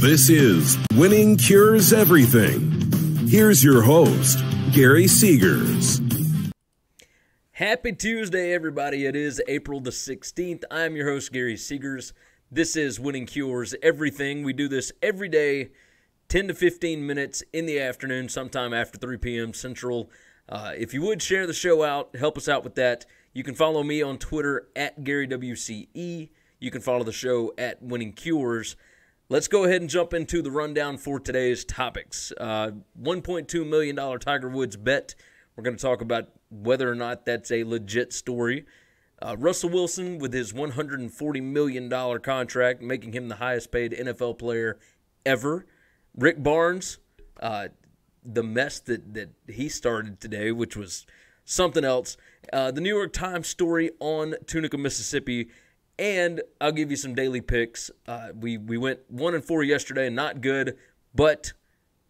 This is Winning Cures Everything. Here's your host, Gary Seegers. Happy Tuesday, everybody. It is April the 16th. I'm your host, Gary Seegers. This is Winning Cures Everything. We do this every day, 10 to 15 minutes in the afternoon, sometime after 3 p.m. Central. If you would share the show out, help us out with that. You can follow me on Twitter at GaryWCE. You can follow the show at Winning Cures. Let's go ahead and jump into the rundown for today's topics. $1.2 million Tiger Woods bet. We're going to talk about whether or not that's a legit story. Russell Wilson with his $140 million contract, making him the highest paid NFL player ever. Rick Barnes, the mess that he started today, which was something else. The New York Times story on Tunica, Mississippi. And I'll give you some daily picks. We went 1-4 yesterday, not good, but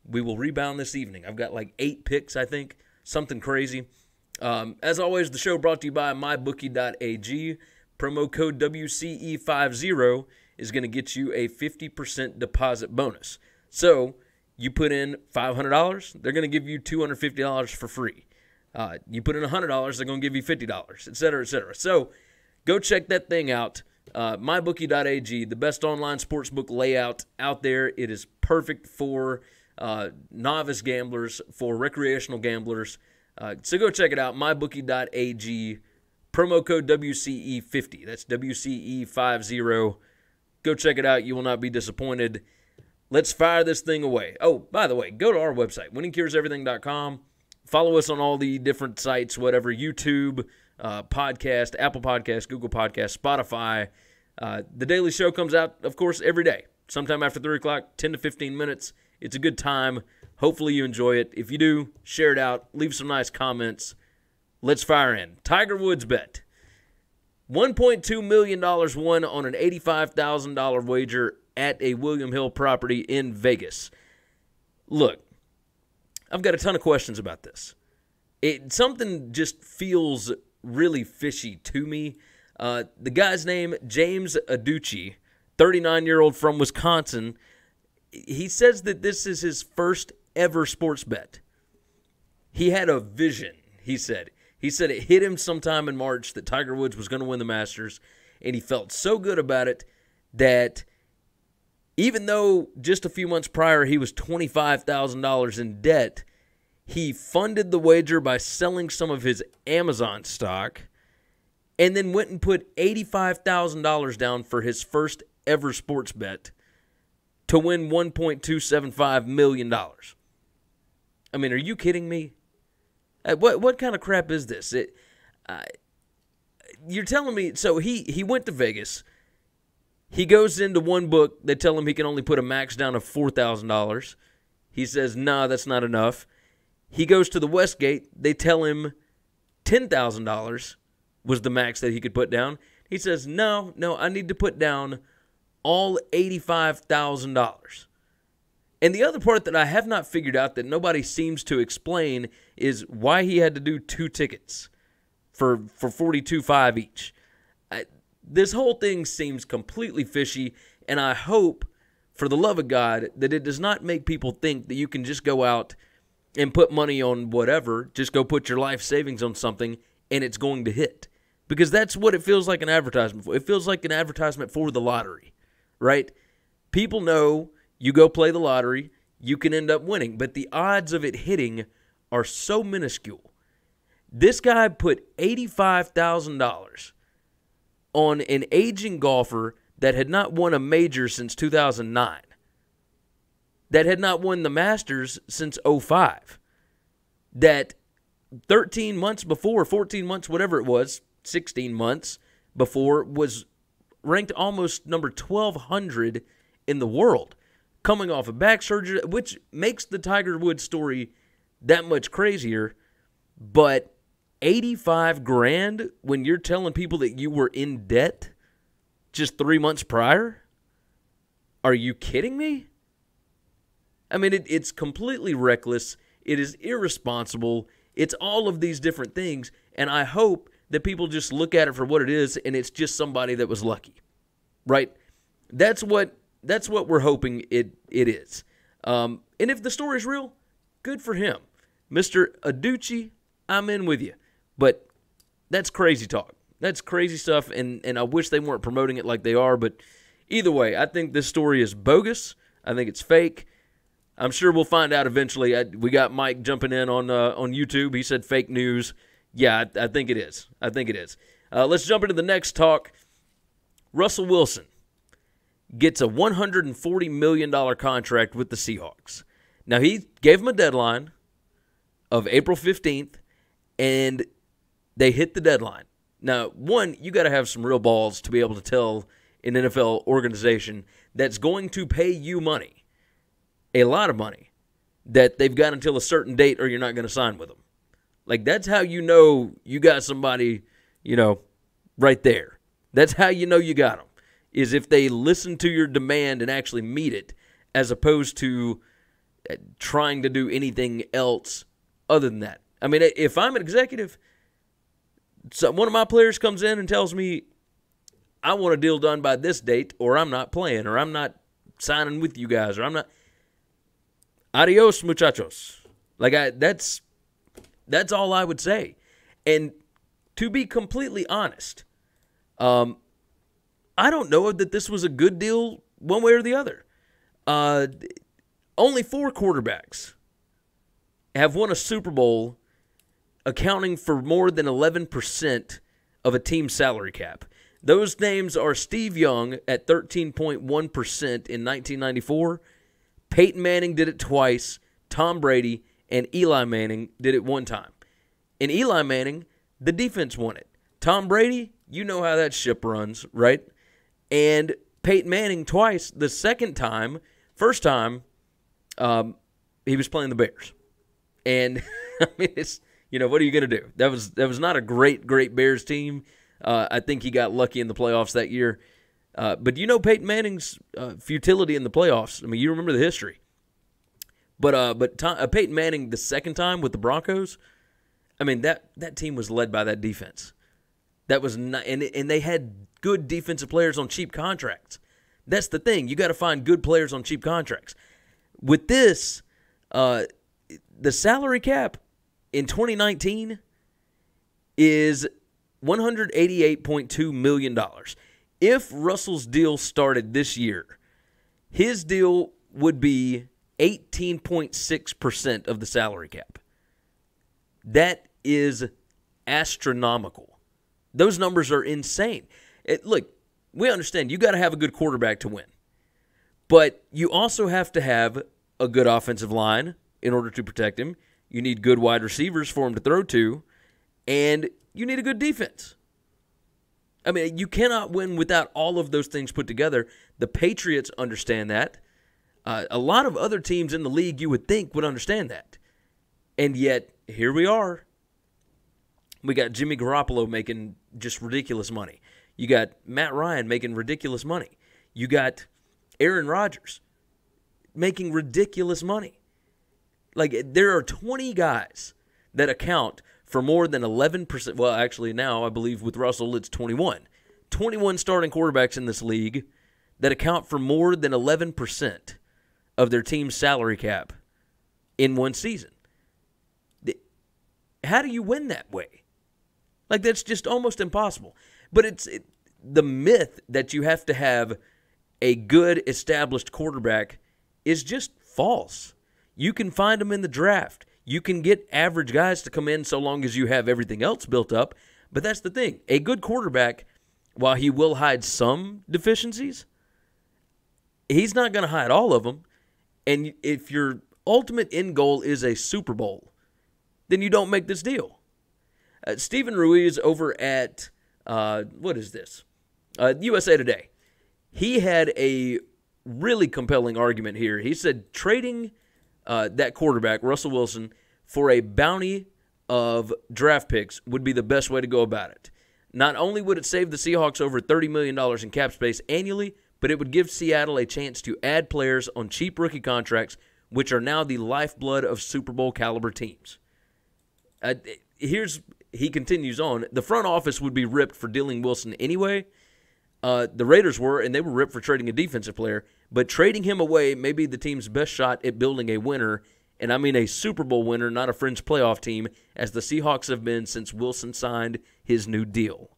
we will rebound this evening. I've got like 8 picks, I think, something crazy. As always, the show brought to you by mybookie.ag. Promo code WCE50 is going to get you a 50% deposit bonus. So you put in $500, they're going to give you $250 for free. You put in $100, they're going to give you $50, et cetera, et cetera. So go check that thing out. Mybookie.ag, the best online sportsbook layout out there. It is perfect for novice gamblers, for recreational gamblers. So go check it out, mybookie.ag, promo code WCE50. That's WCE50. Go check it out. You will not be disappointed. Let's fire this thing away. Oh, by the way, go to our website, winningcureseverything.com. Follow us on all the different sites, whatever, YouTube, podcast, Apple Podcast, Google Podcast, Spotify. The Daily Show comes out, of course, every day, sometime after 3 o'clock, 10 to 15 minutes. It's a good time. Hopefully you enjoy it. If you do, share it out. Leave some nice comments. Let's fire in. Tiger Woods bet. $1.2 million won on an $85,000 wager at a William Hill property in Vegas. Look, I've got a ton of questions about this. Something just feels really fishy to me. The guy's name, James Aducci, 39-year-old from Wisconsin. He says that this is his first ever sports bet. He had a vision, he said. He said it hit him sometime in March that Tiger Woods was going to win the Masters, and he felt so good about it that even though just a few months prior he was $25,000 in debt, he funded the wager by selling some of his Amazon stock and then went and put $85,000 down for his first ever sports bet to win $1.275 million. I mean, are you kidding me? What kind of crap is this? You're telling me, so he went to Vegas. He goes into one book. They tell him he can only put a max down of $4,000. He says, nah, that's not enough. He goes to the Westgate. They tell him $10,000 was the max that he could put down. He says, no, I need to put down all $85,000. And the other part that I have not figured out that nobody seems to explain is why he had to do 2 tickets for $42,500 each. This whole thing seems completely fishy, and I hope, for the love of God, that it does not make people think that you can just go out and put money on whatever, just go put your life savings on something, and it's going to hit. Because that's what it feels like an advertisement for. It feels like an advertisement for the lottery, right? People know you go play the lottery, you can end up winning, but the odds of it hitting are so minuscule. This guy put $85,000 on an aging golfer that had not won a major since 2009. That had not won the Masters since 2005. That 13 months before, 14 months, whatever it was, 16 months before, was ranked almost number 1,200 in the world, coming off of back surgery, which makes the Tiger Woods story that much crazier. But $85,000 when you're telling people that you were in debt just 3 months prior? Are you kidding me? I mean, it's completely reckless. It is irresponsible. It's all of these different things, and I hope that people just look at it for what it is, and it's just somebody that was lucky, right? That's what that's what we're hoping it is. And if the story's real, good for him. Mr. Aducci, I'm in with you. But that's crazy talk. That's crazy stuff, and I wish they weren't promoting it like they are. But either way, I think this story is bogus. I think it's fake. I'm sure we'll find out eventually. We got Mike jumping in on YouTube. He said fake news. Yeah, I think it is. I think it is. Let's jump into the next talk. Russell Wilson gets a $140 million contract with the Seahawks. Now, he gave him a deadline of April 15th, and they hit the deadline. Now, one, you got to have some real balls to be able to tell an NFL organization that's going to pay you money, a lot of money, that they've got until a certain date or you're not going to sign with them. Like, that's how you know you got somebody, right there. That's how you know you got them, is if they listen to your demand and actually meet it, as opposed to trying to do anything else other than that. I mean, if I'm an executive, so one of my players comes in and tells me, I want a deal done by this date, or I'm not playing, or I'm not signing with you guys, or I'm not. Adios, muchachos. Like, that's all I would say. And to be completely honest, I don't know that this was a good deal one way or the other. Only 4 quarterbacks have won a Super Bowl accounting for more than 11% of a team's salary cap. Those names are Steve Young at 13.1% in 1994. Peyton Manning did it twice. Tom Brady and Eli Manning did it one time. And Eli Manning, the defense won it. Tom Brady, you know how that ship runs, right? And Peyton Manning twice. The first time, he was playing the Bears. And, I mean, it's, what are you going to do? That was not a great Bears team. I think he got lucky in the playoffs that year. But Peyton Manning's futility in the playoffs. I mean, you remember the history. But Peyton Manning the second time with the Broncos, I mean, that team was led by that defense. That was not, and they had good defensive players on cheap contracts. That's the thing. You got to find good players on cheap contracts. With this, the salary cap in 2019 is $188.2 million. If Russell's deal started this year, his deal would be 18.6% of the salary cap. That is astronomical. Those numbers are insane. Look, we understand you got to have a good quarterback to win. But you also have to have a good offensive line in order to protect him. You need good wide receivers for him to throw to. And you need a good defense. I mean, you cannot win without all of those things put together. The Patriots understand that. A lot of other teams in the league you would think would understand that. And yet, here we are. We got Jimmy Garoppolo making just ridiculous money. You got Matt Ryan making ridiculous money. You got Aaron Rodgers making ridiculous money. Like, there are 20 guys that account for more than 11%. Well, actually, now I believe with Russell it's 21. 21 starting quarterbacks in this league that account for more than 11% of their team's salary cap in one season. How do you win that way? Like, that's just almost impossible. But the myth that you have to have a good established quarterback is just false. You can find them in the draft. You can get average guys to come in so long as you have everything else built up. But that's the thing. A good quarterback, while he will hide some deficiencies, he's not going to hide all of them. And if your ultimate end goal is a Super Bowl, then you don't make this deal. Stephen Ruiz over at, what is this? USA Today. He had a really compelling argument here. He said trading that quarterback, Russell Wilson, for a bounty of draft picks would be the best way to go about it. Not only would it save the Seahawks over $30 million in cap space annually, but it would give Seattle a chance to add players on cheap rookie contracts, which are now the lifeblood of Super Bowl caliber teams. He continues on. The front office would be ripped for dealing Wilson anyway. The Raiders were, and they were ripped for trading a defensive player. but trading him away may be the team's best shot at building a winner, and I mean a Super Bowl winner, not a fringe playoff team, as the Seahawks have been since Wilson signed his new deal.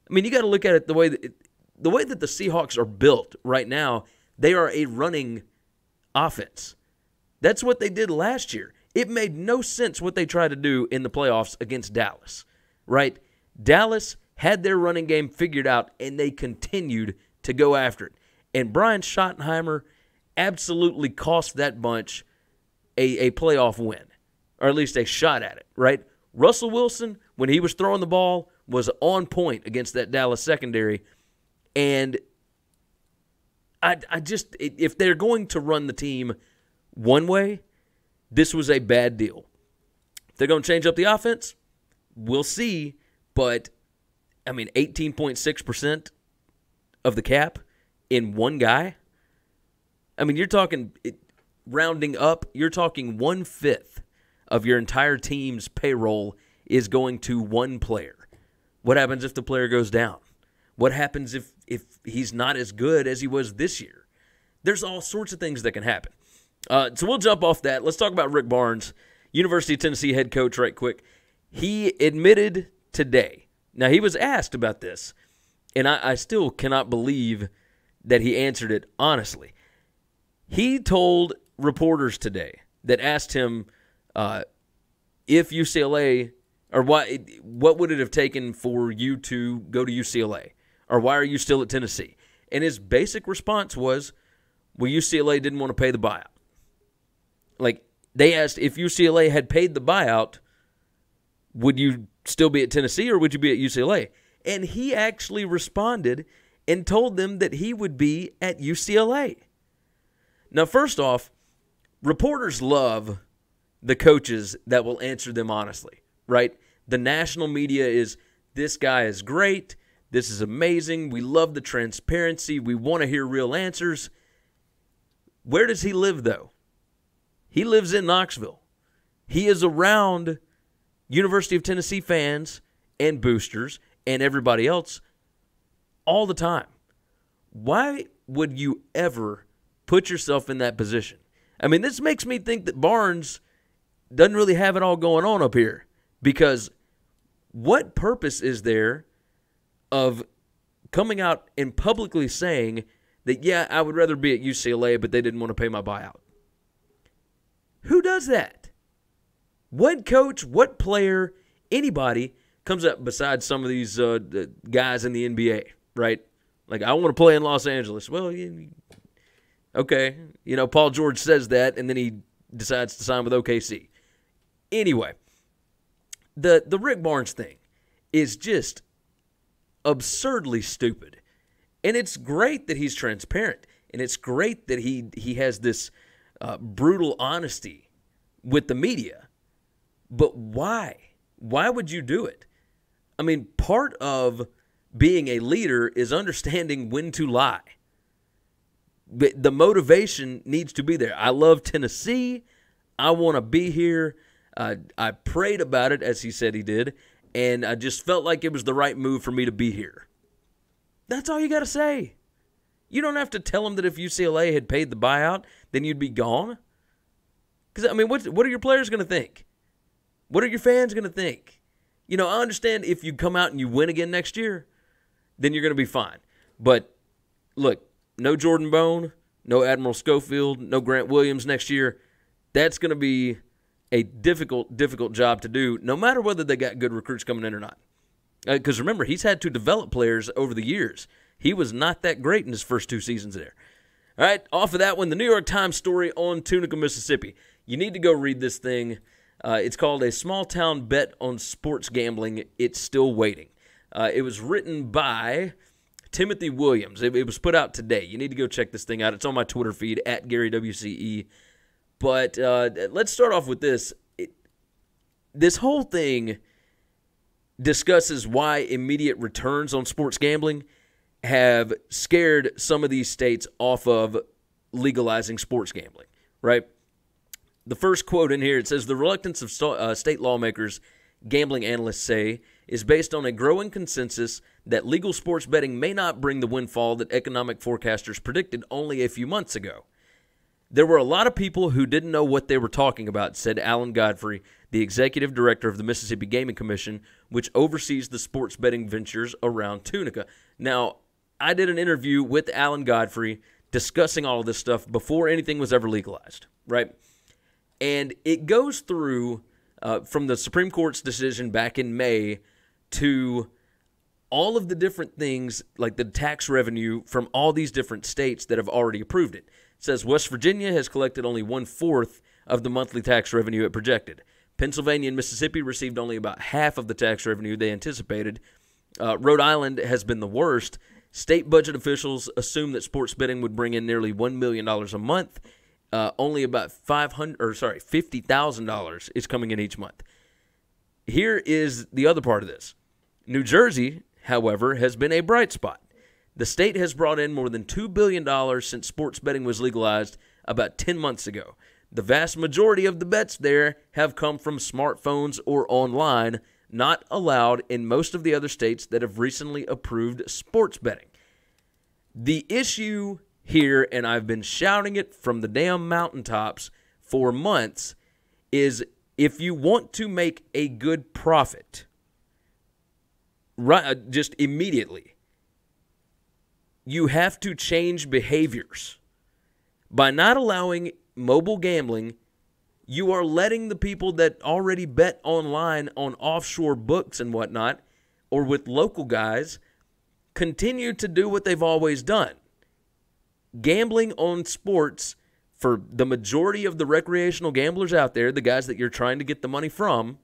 I mean, you got to look at it the way that the Seahawks are built right now. They are a running offense. That's what they did last year. It made no sense what they tried to do in the playoffs against Dallas, right? Dallas had their running game figured out, and they continued to go after it. And Brian Schottenheimer absolutely cost that bunch a playoff win, or at least a shot at it, right? Russell Wilson, when he was throwing the ball, was on point against that Dallas secondary. And I just, if they're going to run the team one way, this was a bad deal. If they're going to change up the offense, we'll see. But, I mean, 18.6% of the cap in one guy. I mean, you're talking, rounding up, you're talking 1/5 of your entire team's payroll is going to one player. What happens if the player goes down? What happens if he's not as good as he was this year? There's all sorts of things that can happen. So we'll jump off that. Let's talk about Rick Barnes, University of Tennessee head coach, right quick. He admitted today. Now, he was asked about this, and I still cannot believe that he answered it honestly. He told reporters today that asked him if UCLA, or what would it have taken for you to go to UCLA, or why are you still at Tennessee? And his basic response was, well, UCLA didn't want to pay the buyout. Like, they asked if UCLA had paid the buyout, would you still be at Tennessee or would you be at UCLA? And he actually responded and told them that he would be at UCLA. Now, first off, reporters love the coaches that will answer them honestly, right? The national media is, this guy is great, this is amazing, we love the transparency, we want to hear real answers. Where does he live, though? He lives in Knoxville. He is around University of Tennessee fans and boosters and everybody else all the time. Why would you ever put yourself in that position? I mean, this makes me think that Barnes doesn't really have it all going on up here, because what purpose is there of coming out and publicly saying that, yeah, I would rather be at UCLA, but they didn't want to pay my buyout? Who does that? What coach, what player, anybody comes up besides some of these guys in the NBA, right? Like, I want to play in Los Angeles. Well, okay. You know, Paul George says that, and then he decides to sign with OKC. Anyway, the Rick Barnes thing is just absurdly stupid. And it's great that he's transparent, and it's great that he has this brutal honesty with the media. But why? Why would you do it? I mean, part of being a leader is understanding when to lie. But the motivation needs to be there. I love Tennessee. I want to be here. I prayed about it, as he said he did, and I just felt like it was the right move for me to be here. That's all you got to say. You don't have to tell him that if UCLA had paid the buyout, then you'd be gone. Because, I mean, what are your players going to think? What are your fans going to think? You know, I understand if you come out and you win again next year, then you're going to be fine. But, look, no Jordan Bone, no Admiral Schofield, no Grant Williams next year. That's going to be a difficult job to do, no matter whether they got good recruits coming in or not. Because remember, he's had to develop players over the years. He was not that great in his first 2 seasons there. All right, off of that one, the New York Times story on Tunica, Mississippi. You need to go read this thing. It's called A Small Town Bet on Sports Gambling. It's Still Waiting. It was written by Timothy Williams. It was put out today. You need to go check this thing out. It's on my Twitter feed, at Gary WCE. But let's start off with this. This whole thing discusses why immediate returns on sports gambling have scared some of these states off of legalizing sports gambling, right? The first quote in here, it says, the reluctance of state lawmakers, gambling analysts say, is based on a growing consensus that legal sports betting may not bring the windfall that economic forecasters predicted only a few months ago. There were a lot of people who didn't know what they were talking about, said Alan Godfrey, the executive director of the Mississippi Gaming Commission, which oversees the sports betting ventures around Tunica. Now, I did an interview with Alan Godfrey discussing all of this stuff before anything was ever legalized, right? And it goes through from the Supreme Court's decision back in May to all of the different things, like the tax revenue from all these different states that have already approved it. It says West Virginia has collected only 1/4 of the monthly tax revenue it projected. Pennsylvania and Mississippi received only about half of the tax revenue they anticipated. Rhode Island has been the worst. State budget officials assumed that sports betting would bring in nearly $1 million a month. Only about $50,000 is coming in each month. Here is the other part of this. New Jersey, however, has been a bright spot. The state has brought in more than $2 billion since sports betting was legalized about 10 months ago. The vast majority of the bets there have come from smartphones or online, not allowed in most of the other states that have recently approved sports betting. The issue here, and I've been shouting it from the damn mountaintops for months, is if you want to make a good profit, right, just immediately, you have to change behaviors. By not allowing mobile gambling, you are letting the people that already bet online on offshore books and whatnot, or with local guys, continue to do what they've always done. Gambling on sports, for the majority of the recreational gamblers out there, the guys that you're trying to get the money from,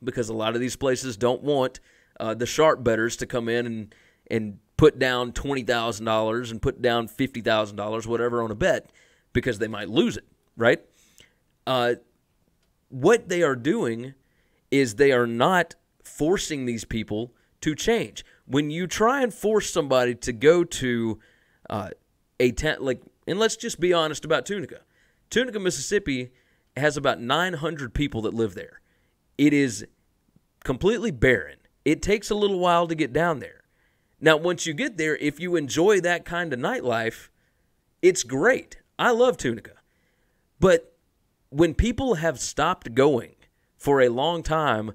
because a lot of these places don't want the sharp bettors to come in and put down $20,000 and put down $50,000, whatever, on a bet, because they might lose it, right? What they are doing is they are not forcing these people to change. When you try and force somebody to go to and let's just be honest about Tunica. Tunica, Mississippi has about 900 people that live there. It is completely barren. It takes a little while to get down there. Now, once you get there, if you enjoy that kind of nightlife, it's great. I love Tunica. But when people have stopped going for a long time,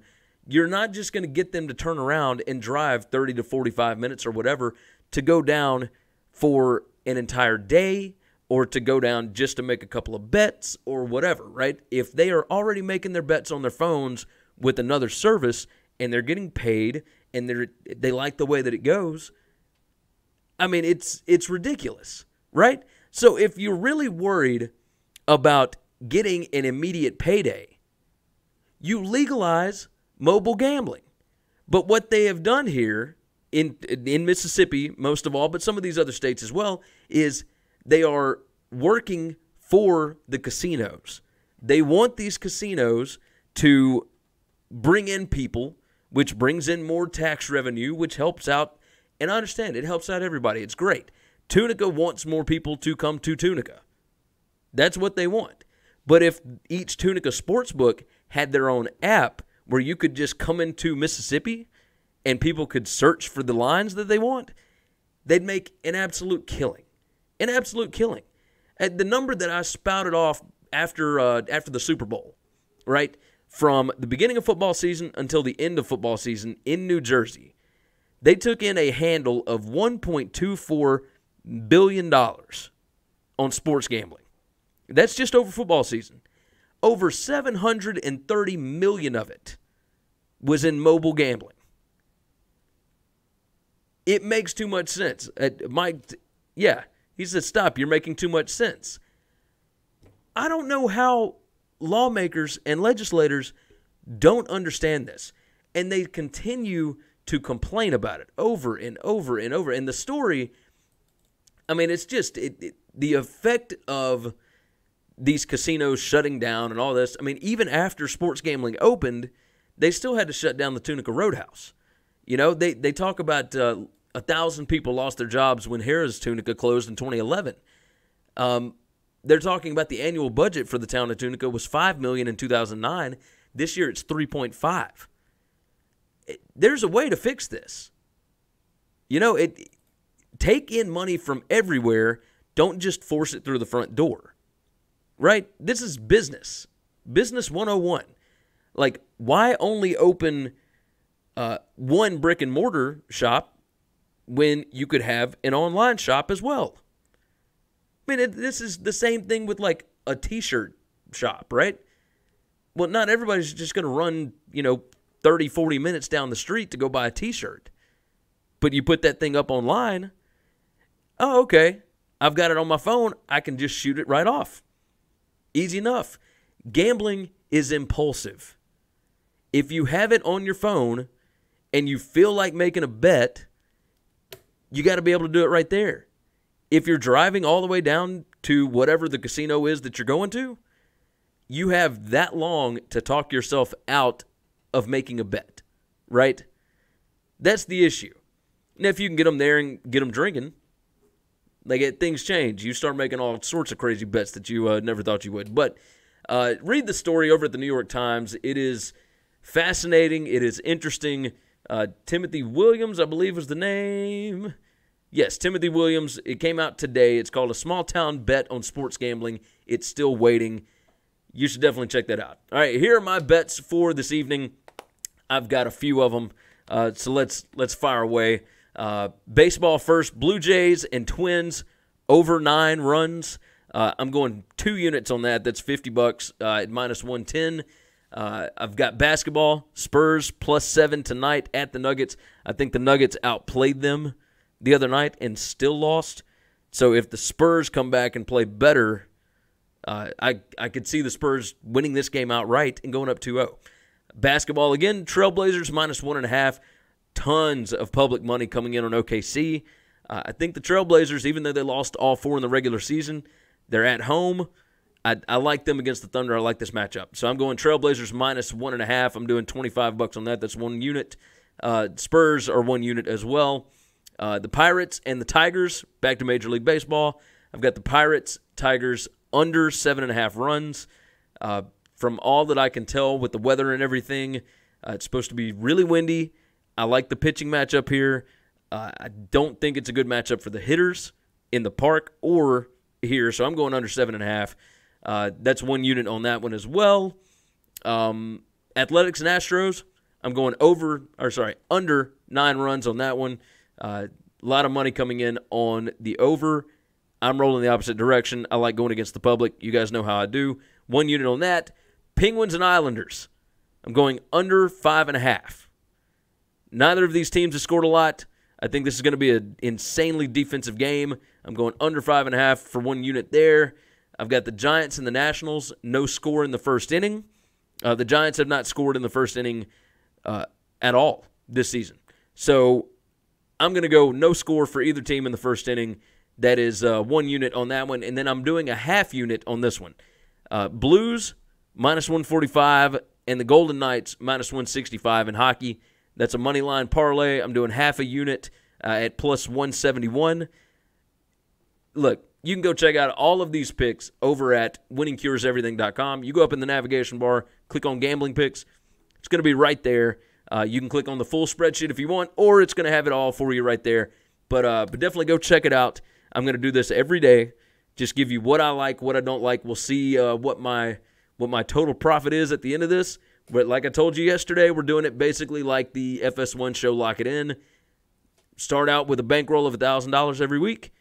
you're not just going to get them to turn around and drive 30 to 45 minutes or whatever to go down for an entire day or to go down just to make a couple of bets or whatever, right? If they are already making their bets on their phones with another service and they're getting paid and they like the way that it goes, I mean, it's ridiculous, right? So if you're really worried about getting an immediate payday, you legalize mobile gambling. But what they have done here in Mississippi, most of all, but some of these other states as well, is they are working for the casinos. They want these casinos to bring in people, which brings in more tax revenue, which helps out, and I understand, it helps out everybody. It's great. Tunica wants more people to come to Tunica. That's what they want. But if each Tunica sportsbook had their own app where you could just come into Mississippi and people could search for the lines that they want, they'd make an absolute killing. An absolute killing. And the number that I spouted off after the Super Bowl, right, from the beginning of football season until the end of football season in New Jersey, they took in a handle of $1.24 billion on sports gambling. That's just over football season. Over $730 million of it was in mobile gambling. It makes too much sense. Mike, he said, stop, you're making too much sense. I don't know how lawmakers and legislators don't understand this. And they continue to complain about it over and over and over. And the story, I mean, it's just the effect of these casinos shutting down and all this. I mean, even after sports gambling opened, they still had to shut down the Tunica Roadhouse. You know, they talk about 1,000 people lost their jobs when Harrah's Tunica closed in 2011. They're talking about the annual budget for the town of Tunica was $5 million in 2009. This year it's $3.5. there's a way to fix this. Take in money from everywhere. Don't just force it through the front door, right? This is business. Business 101. Like, why only open one brick and mortar shop when you could have an online shop as well? I mean, this is the same thing with like a t-shirt shop, right? Well, not everybody's just going to run, 30, 40 minutes down the street to go buy a t-shirt. But you put that thing up online. Oh, okay. I've got it on my phone. I can just shoot it right off. Easy enough. Gambling is impulsive. If you have it on your phone and you feel like making a bet, you got to be able to do it right there. If you're driving all the way down to whatever the casino is that you're going to, you have that long to talk yourself out of making a bet, right? That's the issue. Now, if you can get them there and get them drinking, things change. You start making all sorts of crazy bets that you never thought you would. But read the story over at the New York Times. It is fascinating. It is interesting. Timothy Williams, I believe, was the name. Yes, Timothy Williams. It came out today. It's called A Small Town Bet on Sports Gambling. It's still waiting. You should definitely check that out. All right, here are my bets for this evening. I've got a few of them, so let's fire away. Baseball first, Blue Jays and Twins, over 9 runs. I'm going 2 units on that. That's $50 at -110. I've got basketball, Spurs +7 tonight at the Nuggets. I think the Nuggets outplayed them the other night and still lost. So if the Spurs come back and play better, I could see the Spurs winning this game outright and going up 2-0. Basketball again, Trailblazers -1.5. Tons of public money coming in on OKC. I think the Trailblazers, even though they lost all 4 in the regular season, they're at home. I like them against the Thunder. I like this matchup. So I'm going Trailblazers -1.5. I'm doing $25 on that. That's 1 unit. Spurs are 1 unit as well. The Pirates and the Tigers, back to Major League Baseball. I've got the Pirates, Tigers under 7.5 runs. From all that I can tell with the weather and everything, it's supposed to be really windy. I like the pitching matchup here. I don't think it's a good matchup for the hitters in the park or here, so I'm going under 7.5. That's 1 unit on that one as well. Athletics and Astros, I'm going under 9 runs on that one. A lot of money coming in on the over. I'm rolling the opposite direction. I like going against the public. You guys know how I do. 1 unit on that. Penguins and Islanders, I'm going under 5.5. Neither of these teams have scored a lot. I think this is going to be an insanely defensive game. I'm going under 5.5 for 1 unit there. I've got the Giants and the Nationals, no score in the first inning. The Giants have not scored in the first inning at all this season. So I'm going to go no score for either team in the first inning. That is 1 unit on that one. And then I'm doing a half unit on this one. Blues, -145, and the Golden Knights, -165 in hockey. That's a money line parlay. I'm doing half a unit at +171. Look, you can go check out all of these picks over at winningcureseverything.com. You go up in the navigation bar, click on Gambling Picks. It's going to be right there. You can click on the full spreadsheet if you want, or it's going to have it all for you right there. But definitely go check it out. I'm going to do this every day. Just give you what I like, what I don't like. We'll see what my total profit is at the end of this. But like I told you yesterday, we're doing it basically like the FS1 show Lock It In. Start out with a bankroll of $1,000 every week,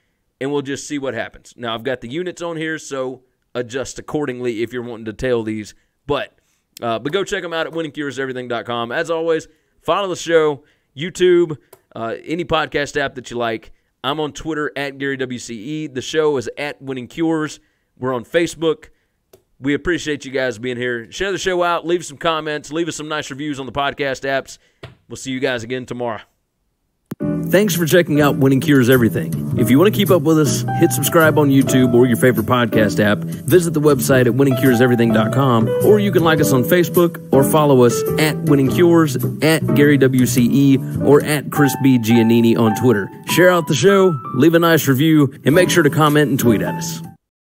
and we'll just see what happens. Now, I've got the units on here, so adjust accordingly if you're wanting to tail these. But go check them out at winningcureseverything.com. As always, follow the show, YouTube, any podcast app that you like. I'm on Twitter at Gary WCE. The show is at Winning Cures. We're on Facebook. We appreciate you guys being here. Share the show out. Leave some comments. Leave us some nice reviews on the podcast apps. We'll see you guys again tomorrow. Thanks for checking out Winning Cures Everything. If you want to keep up with us, hit subscribe on YouTube or your favorite podcast app. Visit the website at winningcureseverything.com, or you can like us on Facebook or follow us at Winning Cures, at Gary WCE, or at Chris B. Giannini on Twitter. Share out the show, leave a nice review, and make sure to comment and tweet at us.